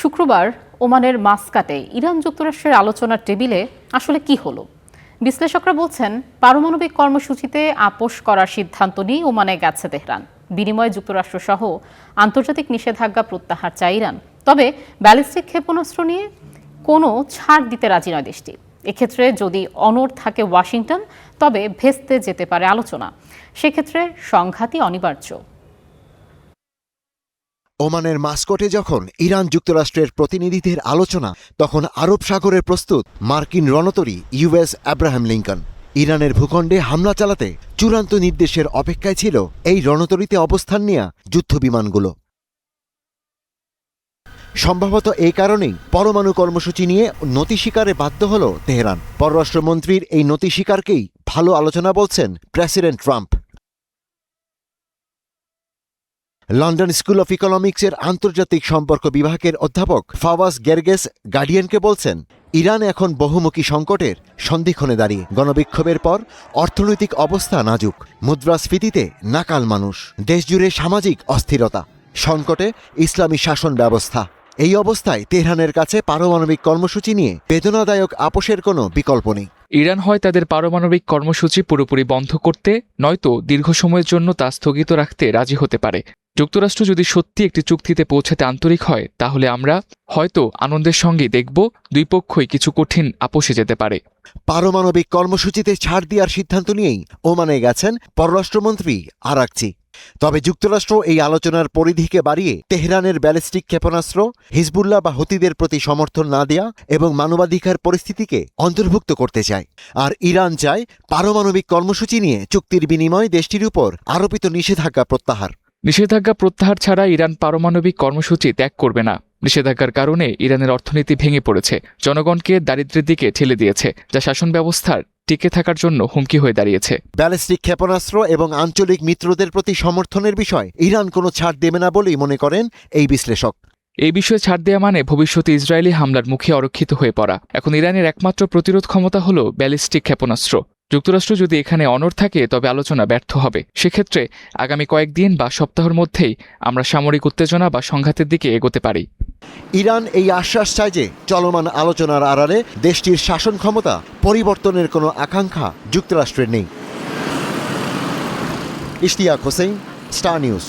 শুক্রবার ওমানের মাস্কাটে ইরান যুক্তরাষ্ট্রের আলোচনার টেবিলে আসলে কি হলো? বিশ্লেষকরা বলছেন, পারমাণবিক কর্মসূচিতে আপোষ করার সিদ্ধান্ত নিয়ে ওমানে গেছে তেহরান। বিনিময়ে যুক্তরাষ্ট্র সহ আন্তর্জাতিক নিষেধাজ্ঞা প্রত্যাহার চায় ইরান। তবে ব্যালিস্টিক ক্ষেপণাস্ত্র নিয়ে কোনো ছাড় দিতে রাজি নয় দেশটি। এক্ষেত্রে যদি অনড় থাকে ওয়াশিংটন, তবে ভেস্তে যেতে পারে আলোচনা। সেক্ষেত্রে সংঘাতই অনিবার্য। ওমানের মাস্কটে যখন ইরান যুক্তরাষ্ট্রের প্রতিনিধিদের আলোচনা, তখন আরব সাগরে প্রস্তুত মার্কিন রণতরী ইউএস আব্রাহাম লিঙ্কন। ইরানের ভূখণ্ডে হামলা চালাতে চূড়ান্ত নির্দেশের অপেক্ষায় ছিল এই রণতরীতে অবস্থান নেয়া যুদ্ধবিমানগুলো। সম্ভবত এই কারণেই পরমাণু কর্মসূচি নিয়ে নতি স্বীকারে বাধ্য হল তেহরান। পররাষ্ট্রমন্ত্রীর এই নতি স্বীকারকেই ভালো আলোচনা বলছেন president Trump. London school of ইকোনমিক্সের আন্তর্জাতিক সম্পর্ক বিভাগের অধ্যাপক ফাওয়াজ গেরগেস গার্ডিয়ানকে বলছেন, ইরান এখন বহুমুখী সংকটের সন্ধিক্ষণে দাঁড়িয়ে। গণবিক্ষোভের পর অর্থনৈতিক অবস্থা নাজুক, মুদ্রাস্ফীতিতে নাকাল মানুষ, দেশজুড়ে সামাজিক অস্থিরতা, সংকটে ইসলামী শাসন ব্যবস্থা। এই অবস্থায় তেহরানের কাছে পারমাণবিক কর্মসূচি নিয়ে বেদনাদায়ক আপোষের কোনো বিকল্প নেই। ইরান হয় তাদের পারমাণবিক কর্মসূচি পুরোপুরি বন্ধ করতে, নয়তো দীর্ঘ সময়ের জন্য তা স্থগিত রাখতে রাজি হতে পারে। যুক্তরাষ্ট্র যদি সত্যি একটি চুক্তিতে পৌঁছাতে আন্তরিক হয়, তাহলে আমরা হয়তো আনন্দের সঙ্গে দেখব দুই পক্ষই কিছু কঠিন আপোষে যেতে পারে। পারমাণবিক কর্মসূচিতে ছাড় দেওয়ার সিদ্ধান্ত নিয়েই ওমানে গেছেন পররাষ্ট্রমন্ত্রী আরাকচি। তবে যুক্তরাষ্ট্র এই আলোচনার পরিধিকে বাড়িয়ে তেহরানের ব্যালিস্টিক ক্ষেপণাস্ত্র, হিজবুল্লাহ বা হুতিদের প্রতি সমর্থন না দেয়া এবং মানবাধিকার পরিস্থিতিকে অন্তর্ভুক্ত করতে চায়। আর ইরান চায় পারমাণবিক কর্মসূচি নিয়ে চুক্তির বিনিময়ে দেশটির উপর আরোপিত নিষেধাজ্ঞা প্রত্যাহার। নিষেধাজ্ঞা প্রত্যাহার ছাড়া ইরান পারমাণবিক কর্মসূচি ত্যাগ করবে না। নিষেধাজ্ঞার কারণে ইরানের অর্থনীতি ভেঙে পড়েছে, জনগণকে দারিদ্র্যের দিকে ঠেলে দিয়েছে, যা শাসন ব্যবস্থার টিকে থাকার জন্য হুমকি হয়ে দাঁড়িয়েছে। ব্যালিস্টিক ক্ষেপণাস্ত্র এবং আঞ্চলিক মিত্রদের প্রতি সমর্থনের বিষয় ইরান কোনো ছাড় দেবে না বলেই মনে করেন এই বিশ্লেষক। এই বিষয়ে ছাড় দেয়া মানে ভবিষ্যতে ইসরায়েলি হামলার মুখে অরক্ষিত হয়ে পড়া। এখন ইরানের একমাত্র প্রতিরোধ ক্ষমতা হল ব্যালিস্টিক ক্ষেপণাস্ত্র। যুক্তরাষ্ট্র যদি এখানে অনড় থাকে, তবে আলোচনা ব্যর্থ হবে। সেক্ষেত্রে আগামী কয়েকদিন বা সপ্তাহের মধ্যেই আমরা সামরিক উত্তেজনা বা সংঘাতের দিকে এগোতে পারি। ইরান এই আশ্বাস চায় যে চলমান আলোচনার আড়ালে দেশটির শাসন ক্ষমতা পরিবর্তনের কোনো আকাঙ্ক্ষা যুক্তরাষ্ট্রের নেই। Ishtiaq Hossain, star news.